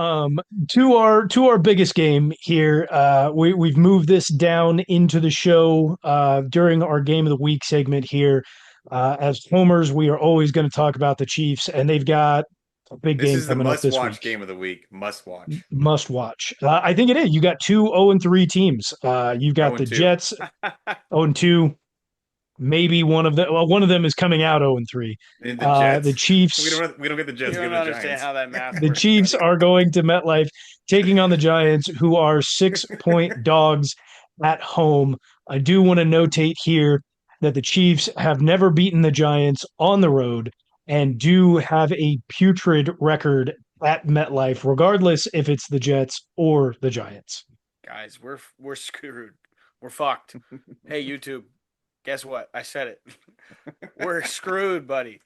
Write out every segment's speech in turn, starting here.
Um, to our biggest game here. We've moved this down into the show during our game of the week segment here. As homers, we are always going to talk about the Chiefs, and they've got a big This game is the coming up this must-watch week. game of the week. Must watch. Must watch. I think it is. You got two 0-3 teams. You've got 0 the and 2. Jets 0-2. Maybe one of them is coming out 0-3. And the The Jets. Chiefs We don't get the You Jets. We get don't the understand Giants. how that math The works, Chiefs buddy. are going to MetLife, taking on the Giants, who are 6-point dogs at home. I do want to notate here that the Chiefs have never beaten the Giants on the road and do have a putrid record at MetLife, regardless if it's the Jets or the Giants. Guys, we're screwed. We're fucked. Hey, YouTube, guess what? I said it. We're screwed, buddy.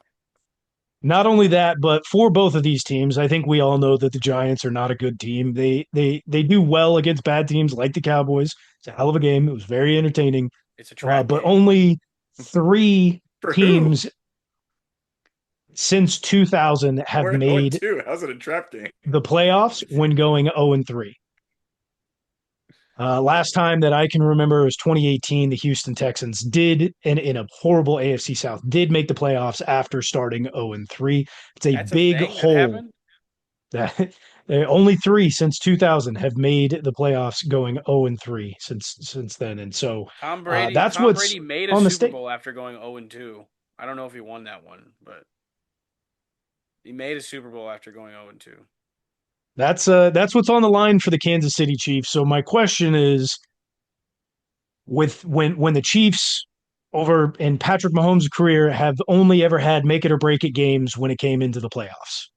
Not only that, but for both of these teams, I think we all know that the Giants are not a good team. They do well against bad teams like the Cowboys. It's a hell of a game. It was very entertaining. It's a trap But game. only three For who? teams since 2000 have We're 0 and made 2. How's it a trap game? the playoffs when going 0-3. Last time that I can remember was 2018. The Houston Texans did, in a horrible AFC South, did make the playoffs after starting 0-3. It's a That's a big thing that hole happened. that only three since 2000 have made the playoffs going 0-3 since then. And so Tom Brady. that's Tom what's Brady made a on the Super state. Bowl after going 0-2. I don't know if he won that one, but he made a Super Bowl after going 0-2. That's what's on the line for the Kansas City Chiefs. So my question is, with when the Chiefs over in Patrick Mahomes' career have only ever had make it or break it games when it came into the playoffs.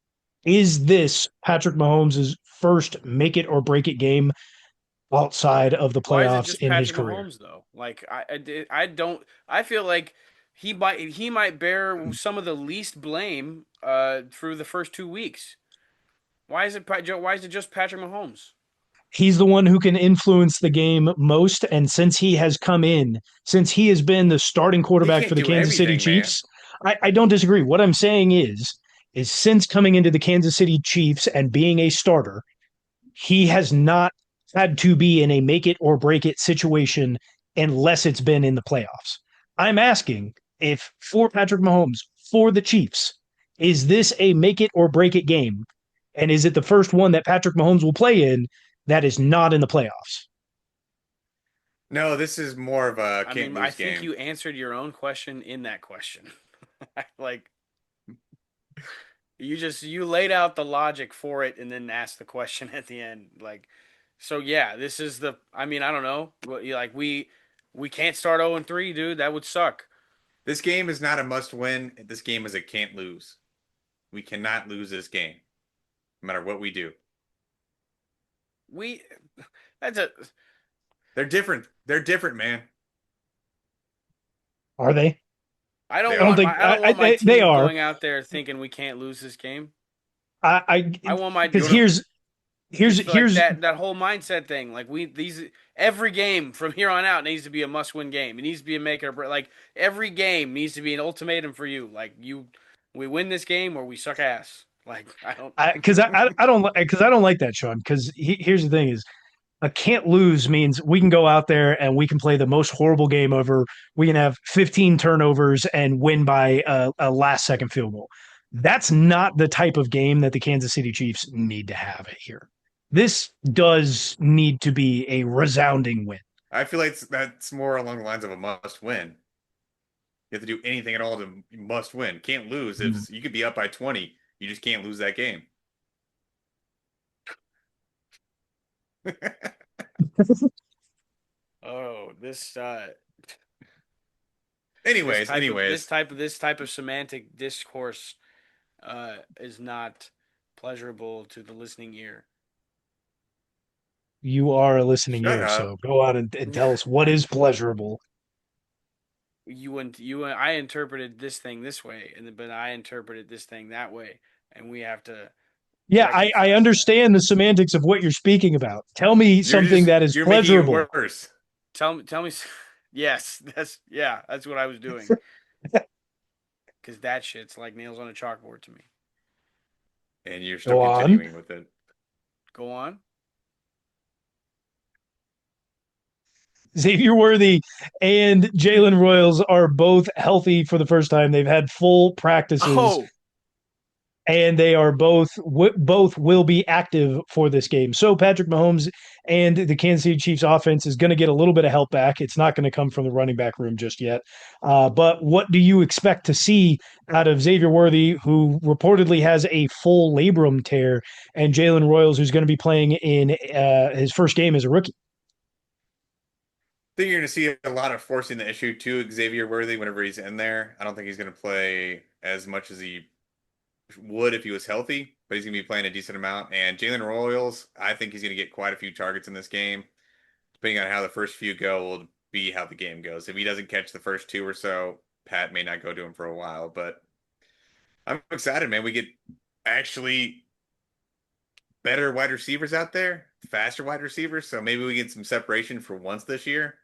Is this Patrick Mahomes' first make it or break it game outside of the Why is it playoffs just in his Patrick career? Mahomes though? Like I don't. I feel like he might bear some of the least blame through the first 2 weeks. Why is it just Patrick Mahomes? He's the one who can influence the game most. And since he has been the starting He quarterback for can't the do Kansas City everything, man. Chiefs, I don't disagree. What I'm saying is since coming into the Kansas City Chiefs and being a starter, he has not had to be in a make it or break it situation unless it's been in the playoffs. I'm asking if for Patrick Mahomes, for the Chiefs, is this a make it or break it game? And is it the first one that Patrick Mahomes will play in that is not in the playoffs? No, this is more of a I can't mean, I lose think game. you answered your own question in that question. Like you laid out the logic for it and then asked the question at the end. Like, so yeah, this is the. I mean, I don't know. Like we can't start 0-3, dude. That would suck. This game is not a must win. This game is a can't lose. We cannot lose this game, no matter what we do. We that's a. They're different. They're different, man. Are they? I They don't I don't want are. think my I don't want my they team are. going out there thinking we can't lose this game. I I want my You because want to? here's it's like here's that whole mindset thing. Like every game from here on out needs to be a must-win game. It needs to be a make or break. Like every game needs to be an ultimatum for you. Like we win this game or we suck ass. Like I don't. I don't like that, Sean. Because here's the thing: is a can't lose means we can go out there and we can play the most horrible game ever. We can have 15 turnovers and win by a last second field goal. That's not the type of game that the Kansas City Chiefs need to have here. This does need to be a resounding win. I feel like that's more along the lines of a must win. You have to do anything at all to must win. Can't lose. If you could be up by 20, you just can't lose that game. Oh, Anyways, anyways, this type of semantic discourse is not pleasurable to the listening ear. You are a listening shut ear, up. so go on and tell us what is pleasurable. I interpreted this thing this way, but I interpreted this thing that way, and we have to Yeah, I reconcile that. understand the semantics of what you're speaking about. Tell me something that is You're making it pleasurable. worse. Tell me. Yes, that's what I was doing. Because that shit's like nails on a chalkboard to me. And you're still Go on. continuing with it. Go on. Xavier Worthy and Jaylen Royals are both healthy for the first time. They've had full practices, Oh, and they are both will be active for this game. So Patrick Mahomes and the Kansas City Chiefs offense is going to get a little bit of help back. It's not going to come from the running back room just yet. But what do you expect to see out of Xavier Worthy, who reportedly has a full labrum tear, and Jaylen Royals, who's going to be playing in his first game as a rookie? Think you're going to see a lot of forcing the issue to Xavier Worthy whenever he's in there. I don't think he's going to play as much as he would if he was healthy, but he's going to be playing a decent amount. And Jaylen Royals, I think he's going to get quite a few targets in this game. Depending on how the first few go, will be how the game goes. If he doesn't catch the first two or so, Pat may not go to him for a while. But I'm excited, man. We get actually better wide receivers out there, faster wide receivers. So maybe we get some separation for once this year.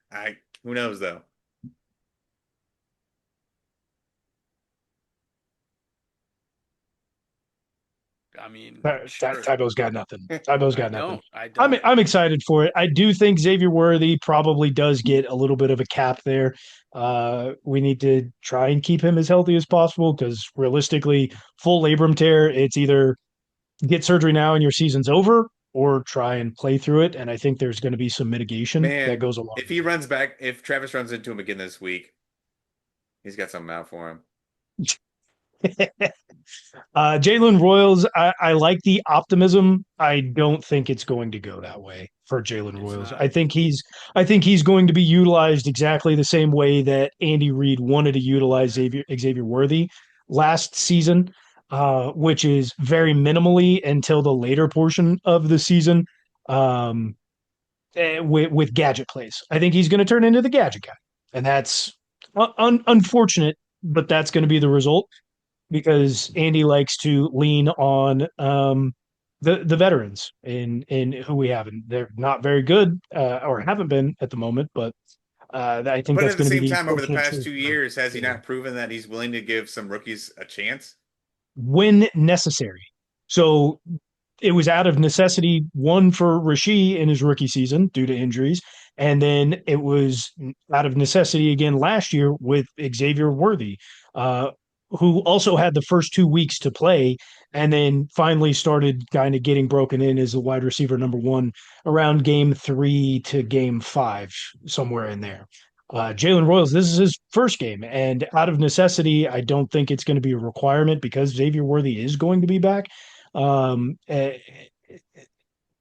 Who knows though. I mean, sure. Tybo's got nothing. Tybo's I got nothing. don't. I I'm don't. I'm excited for it. I do think Xavier Worthy probably does get a little bit of a cap there. We need to try and keep him as healthy as possible because realistically, full labrum tear, it's either get surgery now and your season's over, or try and play through it. And I think there's going to be some mitigation that Man, goes along if with he runs back, if Travis runs into him again this week, he's got something out for him. it. Jaylen Royals, I like the optimism. I don't think it's going to go that way for Jaylen It's Royals. not. I think he's going to be utilized exactly the same way that Andy Reid wanted to utilize Xavier Worthy last season, which is very minimally until the later portion of the season. Um, with gadget plays, I think he's going to turn into the gadget guy, and that's unfortunate, but that's going to be the result because Andy likes to lean on the veterans in who we have, and they're not very good or haven't been at the moment. But I think But that's at the going to be same the time, over the unfortunate past truth 2 years, has he for him not proven that he's willing to give some rookies a chance? when necessary. So it was out of necessity, one for Rasheed in his rookie season due to injuries, and then it was out of necessity again last year with Xavier Worthy, uh, who also had the first 2 weeks to play, and then finally started kind of getting broken in as a wide receiver number one around game 3 to game 5, somewhere in there. Jaylen Royals, this is his first game, and out of necessity, I don't think it's going to be a requirement because Xavier Worthy is going to be back. Um, eh,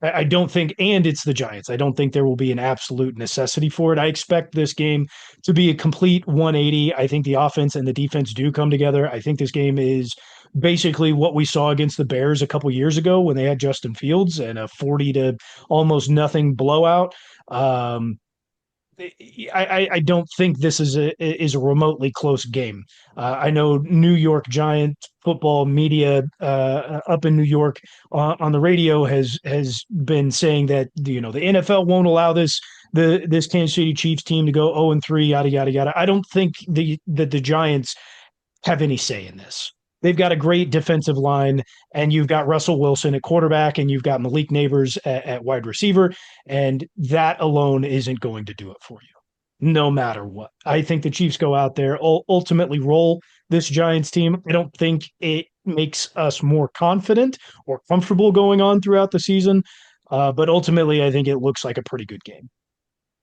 I don't think, and it's the Giants. I don't think there will be an absolute necessity for it. I expect this game to be a complete 180. I think the offense and the defense do come together. I think this game is basically what we saw against the Bears a couple years ago when they had Justin Fields and a 40 to almost nothing blowout. Um, I don't think this is a remotely close game. I know New York Giant football media up in New York on the radio has been saying that the NFL won't allow this Kansas City Chiefs team to go 0-3, yada yada yada. I don't think the Giants have any say in this. They've got a great defensive line, and you've got Russell Wilson at quarterback, and you've got Malik Neighbors at wide receiver, and that alone isn't going to do it for you no matter what. I think the Chiefs go out there, ultimately roll this Giants team. I don't think it makes us more confident or comfortable going on throughout the season. But ultimately, I think it looks like a pretty good game.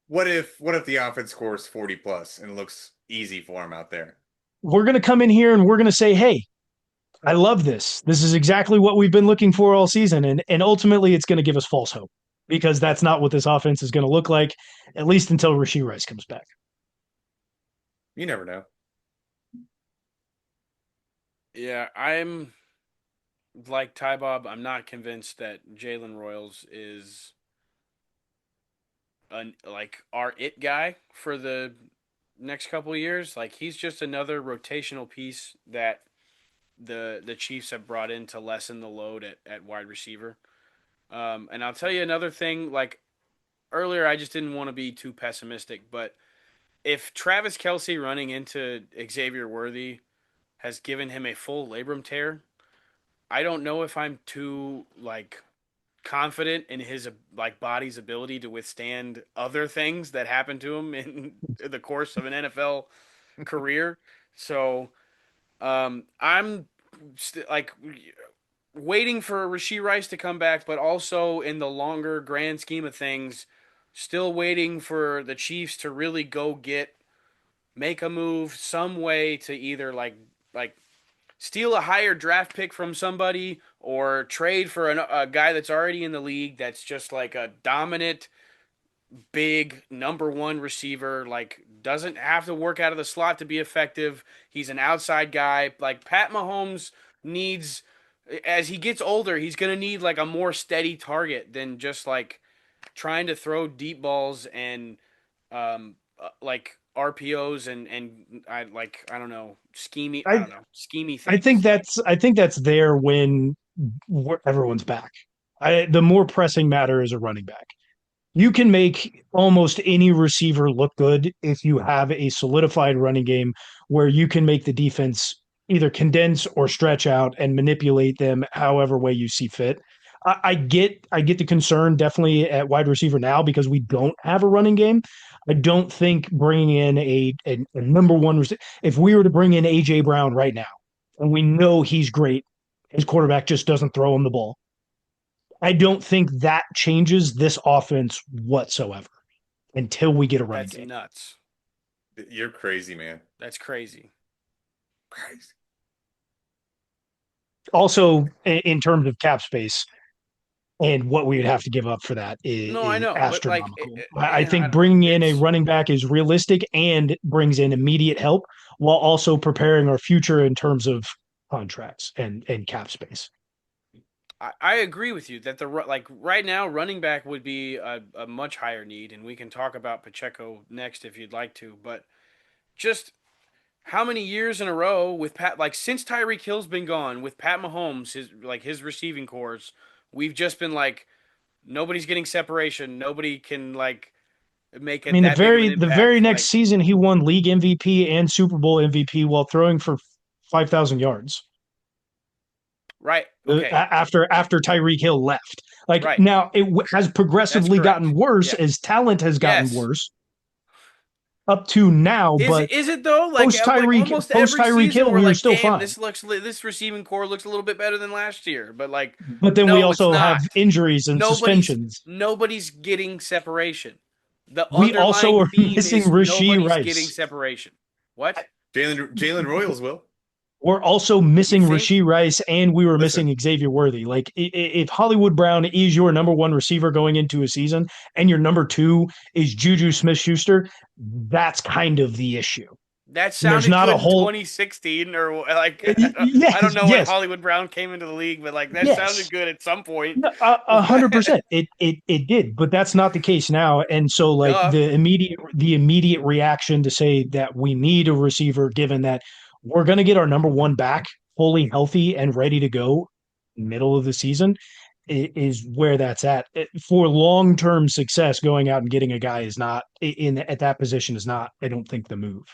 What if the offense scores 40 plus and it looks easy for him out there? We're going to come in here and we're going to say, hey, I love this. This is exactly what we've been looking for all season. And ultimately, it's going to give us false hope because that's not what this offense is going to look like, at least until Rashee Rice comes back. You never know. Yeah, I'm like Ty Bob. I'm not convinced that Jaylen Royals is like our it guy for the next couple of years. Like he's just another rotational piece that the Chiefs have brought in to lessen the load at wide receiver. And I'll tell you another thing. Like earlier, I just didn't want to be too pessimistic, but if Travis Kelce running into Xavier Worthy has given him a full labrum tear, I don't know if I'm too like confident in his like body's ability to withstand other things that happen to him in the course of an NFL career. So I'm like waiting for Rashee Rice to come back, but also in the longer grand scheme of things, still waiting for the Chiefs to really make a move some way to either like steal a higher draft pick from somebody or trade for a guy that's already in the league that's just like a dominant big number one receiver, like doesn't have to work out of the slot to be effective. He's an outside guy. Like Pat Mahomes needs, as he gets older, he's going to need like a more steady target than just like trying to throw deep balls and like RPOs and I don't know, I schemy I things. think that's there when everyone's back. The more pressing matter is a running back. You can make almost any receiver look good if you have a solidified running game where you can make the defense either condense or stretch out and manipulate them however way you see fit. I get the concern definitely at wide receiver now because we don't have a running game. I don't think bringing in a number one if we were to bring in AJ Brown right now and we know he's great, his quarterback just doesn't throw him the ball. I don't think that changes this offense whatsoever until we get a running That's game. nuts. You're crazy, man. That's crazy. Crazy. Also, in terms of cap space and what we would have to give up for that No, I is know, but like, astronomical. I I think don't know. bringing in a running back is realistic and brings in immediate help while also preparing our future in terms of contracts and cap space. I agree with you that like right now running back would be a much higher need, and we can talk about Pacheco next if you'd like to. But just how many years in a row with Pat, like since Tyreek Hill's been gone, with Pat Mahomes, his receiving cores, we've just been like nobody's getting separation, nobody can like make I it mean, that big of an the very impact. next Like season, he won league MVP and Super Bowl MVP while throwing for 5,000 yards. right, okay, After Tyreek Hill left. Like right, now, it has that's progressively gotten correct. worse Yeah, as talent has gotten yes. worse up to now. But Is it though? Like almost Post every Tyreek season Hill, we're we were like, still damn, fine. this receiving core looks a little bit better than last year. But like, But then we no, it's also have not. injuries and Nobody's suspensions. nobody's getting separation. The We also underlying are theme missing is Rashee nobody's getting Rice. separation. What? Jaylen Royals will. We're also You missing think? Rashee Rice, and we were Listen, missing Xavier Worthy. Like, if Hollywood Brown is your number one receiver going into a season, and your number two is Juju Smith-Schuster, that's kind of the issue. That And there's sounded not a good in whole 2016, or like I don't yes, know when yes, Hollywood Brown came into the league, but like that sounded yes. good at some point. No, 100%. It did, but that's not the case now. And so, like Duh. the immediate reaction to say that we need a receiver, given that we're going to get our number one back fully healthy and ready to go middle of the season, is where that's at. For long term success. Going out and getting a guy is not in at that position is not. I don't think the move.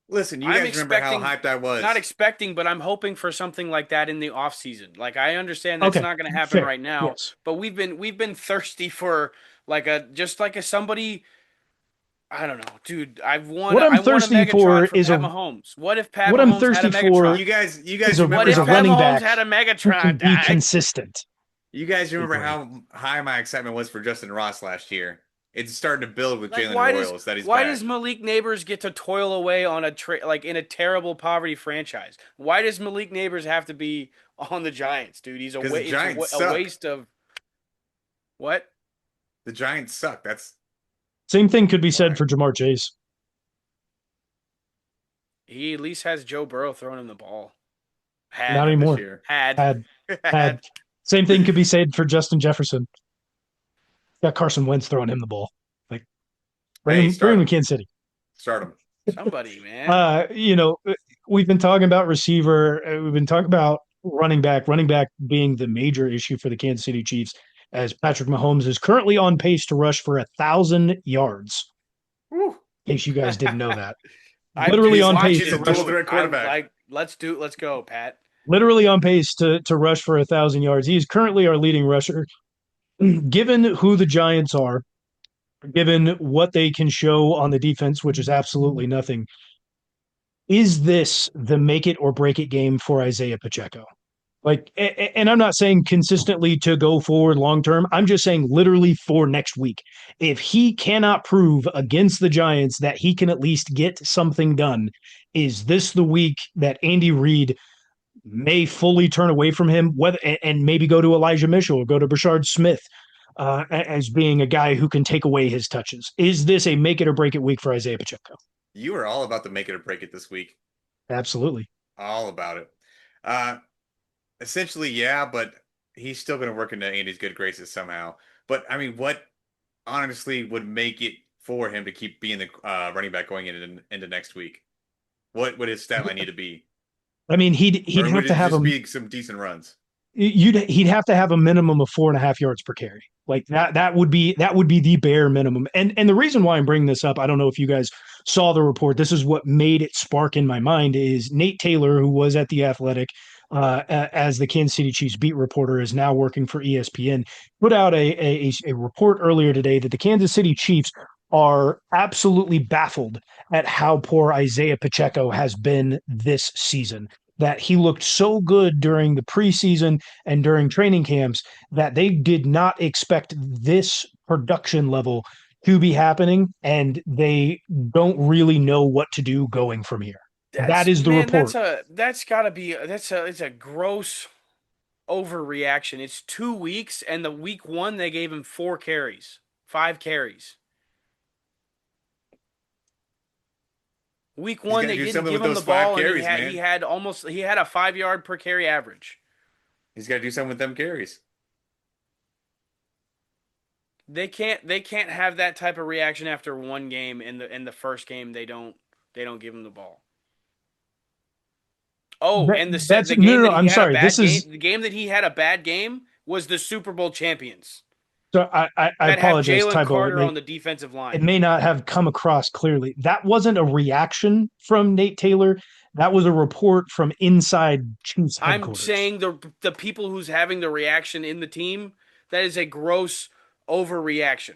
listen. You I'm guys remember how expecting, hyped I not was? expecting, but I'm hoping for something like that in the off season. Like I understand that's Okay, not going to happen fair. right now, Yes. but we've been thirsty for like a just like a somebody. I don't know, dude. What I'm I want a thirsty Megatron for for Pat Mahomes. What if Pat what I'm Mahomes had a thirsty for Megatron? You is guys a What remember is if a how Pat running Mahomes back had a who can Megatron, be Dak? consistent. you guys Be remember great. how high my excitement was for Justin Ross last year. It's starting to build with Like Jaylen Royals that he's why does back. Malik Neighbors get to toil away on like in a terrible poverty franchise? Why does Malik Neighbors have to be on the Giants, dude? He's a Because the Giants a suck. waste of what? The Giants suck. That's Same thing could be said why. for Jamar Chase. He at least has Joe Burrow throwing him the ball. Not Had Not this anymore. year. had Had had had. same thing could be said for Justin Jefferson. Got Carson Wentz throwing him the ball. Like Hey, bring start him to him. Kansas City. Start him. Somebody, man. You know, we've been talking about receiver. We've been talking about running back. Running back being the major issue for the Kansas City Chiefs, as Patrick Mahomes is currently on pace to rush for 1,000 yards. Whew. In case you guys didn't know that, I'm literally dude, on watch pace He's to a him rush. dual do it. threat I'm quarterback. like, let's go, Pat. Literally on pace to rush for 1,000 yards. He is currently our leading rusher Given who the Giants are, given what they can show on the defense, which is absolutely nothing, is this the make it or break it game for Isaiah Pacheco? Like, and I'm not saying consistently to go forward long term. I'm just saying literally for next week. If he cannot prove against the Giants that he can at least get something done, is this the week that Andy Reid may fully turn away from him, whether and maybe go to Elijah Mitchell or go to Brashard Smith as being a guy who can take away his touches? Is this a make it or break it week for Isaiah Pacheco? You are all about to make it or break it this week. Absolutely. All about it. Uh, Essentially, yeah, but he's still going to work into Andy's good graces somehow. But I mean, what honestly would make it for him to keep being the running back going into next week? What would his stat line need to be? I mean, he'd Or would have to it have just him. be some decent runs? He'd have to have a minimum of 4.5 yards per carry. Like that would be the bare minimum. And the reason why I'm bringing this up, I don't know if you guys saw the report. This is what made it spark in my mind. Is Nate Taylor, who was at the Athletic as the Kansas City Chiefs beat reporter, is now working for ESPN. Put out a report earlier today that the Kansas City Chiefs are absolutely baffled at how poor Isaiah Pacheco has been this season, that he looked so good during the preseason and during training camps that they did not expect this production level to be happening, and they don't really know what to do going from here. That That's is the man, report. that's gotta be it's a gross overreaction. It's 2 weeks, and the week one they gave him 4 carries, 5 carries. Week He's one got to they do didn't something give with him the those five ball, and carries, man. he had a 5 yard per carry average. He's got to do something with them carries. They can't have that type of reaction after one game. In the first game they don't give him the ball. Oh, That, and that's the no, no, game no. that he I'm had a sorry. bad This is game, the game that he had a bad game was the Super Bowl champions so. I that have apologize, Jalen typo. Carter on the defensive It line. may not have come across clearly. That wasn't a reaction from Nate Taylor. That was a report from inside Chiefs I'm headquarters. saying the people who's having the reaction in the team, that is a gross overreaction.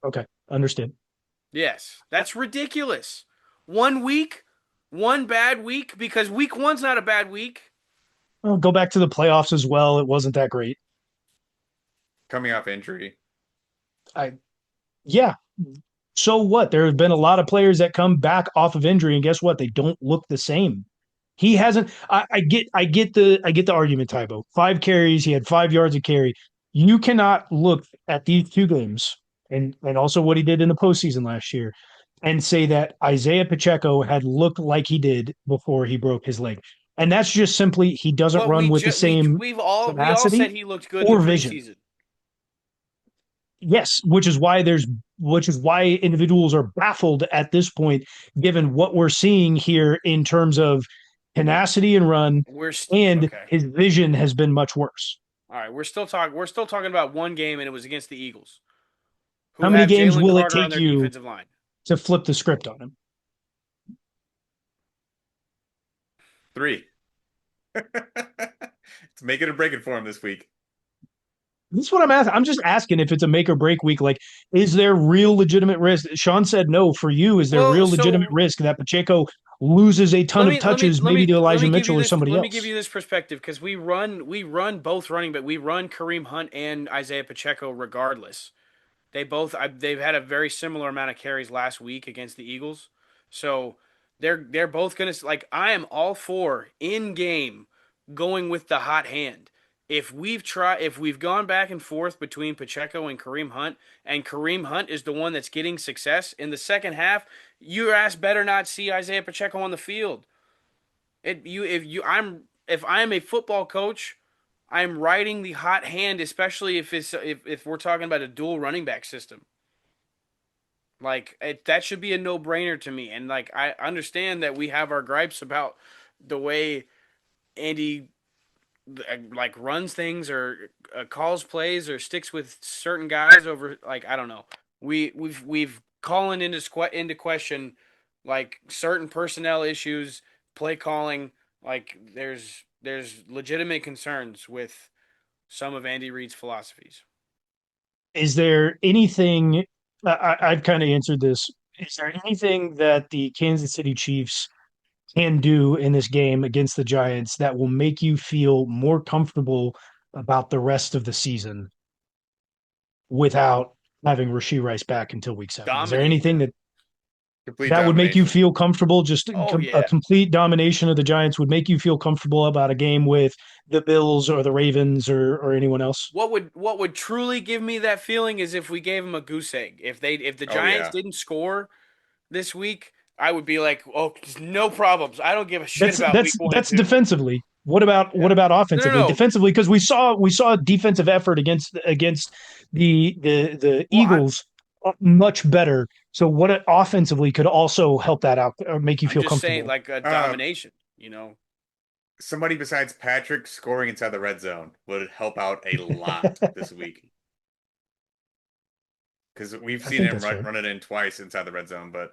Okay, understood. Yes, that's ridiculous. 1 week, one bad week because week one's not a bad week. Well, go back to the playoffs as well. It wasn't that great. Coming off injury. I Yeah. So what? There have been a lot of players that come back off of injury, and guess what? They don't look the same. He hasn't. I get the argument, Tybo. 5 carries. He had 5 yards of carry. You cannot look at these two games and also what he did in the postseason last year and say that Isaiah Pacheco had looked like he did before he broke his leg. And that's just simply he doesn't But run we with the ju- we same we all tenacity said he looked good in the or vision. preseason. Yes, which is why individuals are baffled at this point, given what we're seeing here in terms of tenacity and run, and Okay. his vision has been much worse. All right, we're still talking about one game, and it was against the Eagles, How who many have games Jalen will it Carter on take their you defensive line. to flip the script on him? 3. It's make it or break it for him this week. This is what I'm asking. I'm just asking if it's a make or break week. Like, is there real legitimate risk? Sean said no. For you, is there Well, real legitimate so risk that Pacheco loses a ton let of me let me touches, let maybe me to let Elijah me give you Mitchell or this somebody let me give else? you this perspective because we run both running, but we run Kareem Hunt and Isaiah Pacheco regardless. They've had a very similar amount of carries last week against the Eagles, so they're both gonna like. I am all for in game going with the hot hand. If we've gone back and forth between Pacheco and Kareem Hunt, and Kareem Hunt is the one that's getting success in the second half, your ass better not see Isaiah Pacheco on the field. It you if you I'm if I'm a football coach, I'm riding the hot hand, especially if we're talking about a dual running back system. That should be a no brainer to me. And like I understand that we have our gripes about the way Andy like runs things or calls plays or sticks with certain guys over like I don't know. We've calling into question like certain personnel issues, play calling. Like there's legitimate concerns with some of Andy Reid's philosophies. Is there anything? I've kind of answered this. Is there anything that the Kansas City Chiefs can do in this game against the Giants that will make you feel more comfortable about the rest of the season without having Rashee Rice back until week 7? Is there Dominate anything them. Complete that would make you domination. feel comfortable? Just Oh, a yeah. complete domination of the Giants would make you feel comfortable about a game with the Bills or the Ravens or anyone else? What would truly give me that feeling is if we gave them a goose egg. If the Oh Giants yeah. didn't score this week, I would be like, oh, no problems. I don't give a shit That's about week that's 1 and that's 2. defensively. What about Yeah. No, no, offensively? no. Defensively, because we saw defensive effort against the Well, Eagles much better. So what offensively could also help that out or make you I'm feel just saying, comfortable? like a domination. Somebody besides Patrick scoring inside the red zone would help out a lot this week. Because we've I seen think him that's fair. run it in twice inside the red zone, but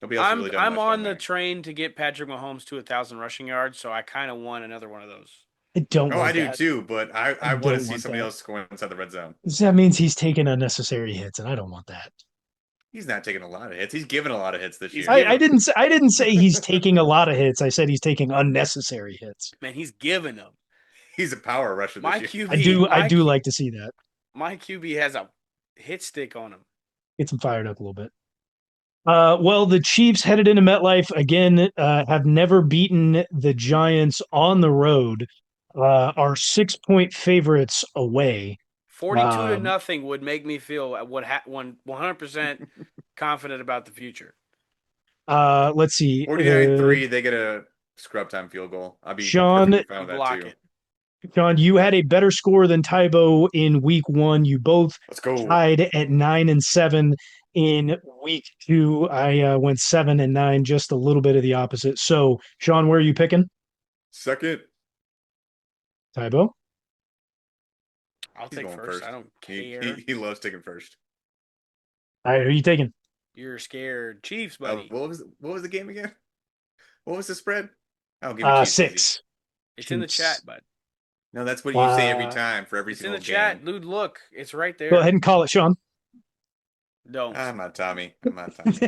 nobody else has really done I'm much on down the there. train to get Patrick Mahomes to 1,000 rushing yards, so I kind of want another one of those. I don't Oh, I want do that. too, but I I want to don't see want somebody that. else scoring inside the red zone. That means he's taking unnecessary hits, and I don't want that. He's not taking a lot of hits. He's given a lot of hits this He's year. giving them. I didn't say he's taking a lot of hits. I said he's taking unnecessary hits. Man, he's giving them. He's a power rusher My this year. I do like to see that. My QB has a hit stick on him. Gets him fired up a little bit. Well, the Chiefs headed into MetLife again, have never beaten the Giants on the road, are 6-point favorites away. 42 to nothing would make me feel 100% confident about the future. Let's see. 49-3, they get a scrub time field goal. I'll be Sean, perfectly fine with that Block too. it. Sean, you had a better score than Tybo in week 1. You both Let's go. tied at 9-7 in week 2. I went 7-9, just a little bit of the opposite. So, Sean, where are you picking? Second. Tybo? I'll He's take going first. first. I don't He, care. he loves taking first. All right, who are you taking? You're scared. Chiefs, buddy. What was the game again? What was the spread? I'll give you Chiefs. 6. It's in the chat, bud. No, that's what you say every time for every It's in single the game. chat, dude. Look, it's right there. Go ahead and call it, Sean. Don't. I'm not Tommy. I'm not Tommy.